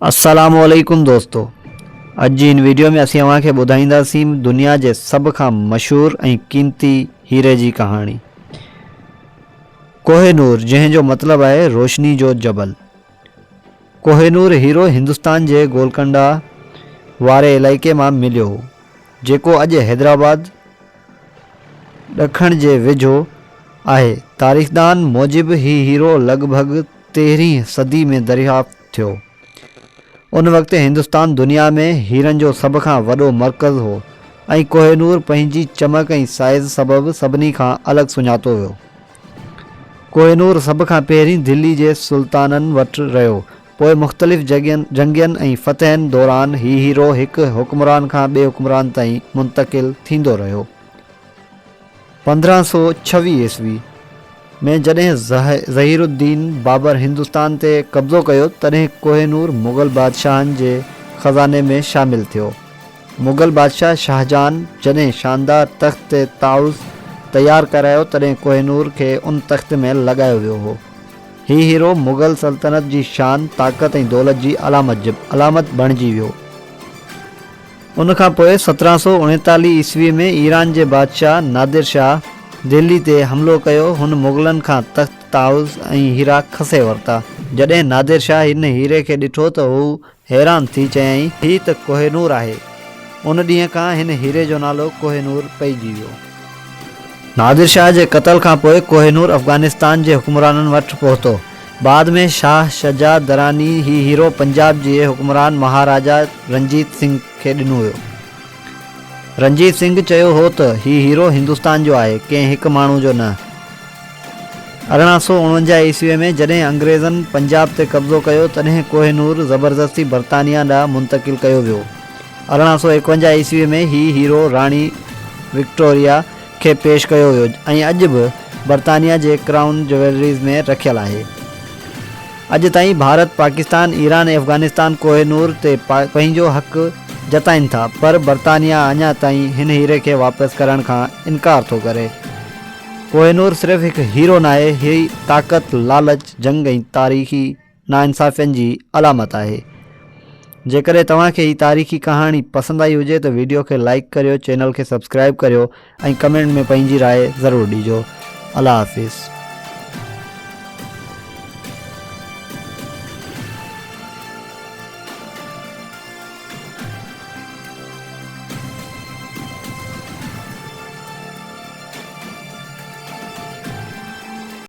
अस्सलामुअलैकुम दोस्तों, अज जी इन वीडियो में असीं अव्हांखे ॿुधाईंदासीं दुनिया जे सब खां मशहूर ऐं कीमती हीरे जी कहाणी। कोहिनूर, जंहिंजो मतिलबु आहे रोशनी जो जबल। कोहिनूर हीरो हिंदुस्तान जे गोलकंडा वारे इलाइक़े मां मिलियो हो, जेको अॼु हैदराबाद ॾखण जे वेझो आहे। तारीख़दान मूजिबि ही हीरो लॻभॻि 13वीं सदी में दरियाफ़्त थियो। उन वक़्तु हिंदुस्तान दुनिया में हीरनि जो सभ खां वॾो मर्कज़ हो ऐं कोहिनूर पंहिंजी चमक ऐं साइज़ सबबि सभिनी खां अलॻि सुञातो वियो। कोहिनूर सभ खां पहिरीं दिल्ली जे सुल्ताननि वटि रहियो। पोइ मुख़्तलिफ़ जंगियुनि ऐं फ़तहनि दौरान ही हीरो हिकु हुक्मरान खां ॿिए हुक्मरान ताईं मुंतक़िल थींदो रहियो। 1526 ईस्वी में जॾहिं ज़हीरुद्दीन बाबर हिंदुस्तान ते कब्ज़ो कयो, तॾहिं कोहिनूर मुग़ल बादशाहनि जे ख़ज़ाने में शामिल थियो। मुग़ल बादशाह शाहजहान जॾहिं शानदार तख़्त ताउस तयारु करायो, तॾहिं कोहिनूर खे उन तख़्त में लॻायो वियो हो। ही हीरो मुग़ल सल्तनत जी शान, ताक़त ऐं दौलत जी अलामत बणिजी वियो। उन खां पोइ 1739 ईस्वी में ईरान जे बादशाह नादिर शाह दिल्ली ते हमिलो कयो। हुन मुग़लनि खां तख़्त ताउस ऐं हीरा खसे वरिता। जॾहिं नादिर शाह हिन हीरे खे ॾिठो त हू हैरान थी चयाईं, हीउ त कोहिनूर आहे। उन ॾींहं खां हिन हीरे जो नालो कोहिनूर पइजी वियो। नादिर शाह जे क़त्ल खां पोइ कोहिनूर अफ़गानिस्तान जे हुक्मराननि वटि पहुतो। बाद में शाह शजा दरानी ही हीरो पंजाब जे हुक्मरान महाराजा रंजीत सिंह खे ॾिनो हुयो। रंजीत सिंह चयो हो त ही हीरो हिंदुस्तान जो आहे, कंहिं हिकु माण्हू जो न। 1849 ईस्वी में जॾहिं अंग्रेज़नि पंजाब ते कब्ज़ो कयो, तॾहिं कोहिनूर ज़बरदस्ती बरतानिया ॾांहुं मुंतक़िल कयो वियो। 1851 ईस्वी में ही हीरो राणी विक्टोरिया खे पेश कयो वियो ऐं अॼु बि बरतानिया जे क्राउन ज्वेलरीज़ में रखियलु आहे। अॼु ताईं भारत, पाकिस्तान, ईरान ऐं अफ़गानिस्तान कोहिनूर ते पंहिंजो हक़ जताइनि था, पर बरतानिया अञा ताईं हिन हीरे खे वापसि करण खां इनकार थो करे। कोहिनूर सिर्फ़ु हिकु हीरो न आहे, हीअ ताक़त, लालच, जंग ऐं तारीख़ी नाइंसाफ़ियनि जी अलामत आहे। जेकॾहिं तव्हांखे हीअ तारीख़ी कहाणी पसंदि आई हुजे त वीडियो खे लाइक करियो, चैनल खे सब्सक्राइब करियो ऐं कमेंट में पंहिंजी राय ज़रूरु ॾिजो। अल्लाह हाफ़िज़।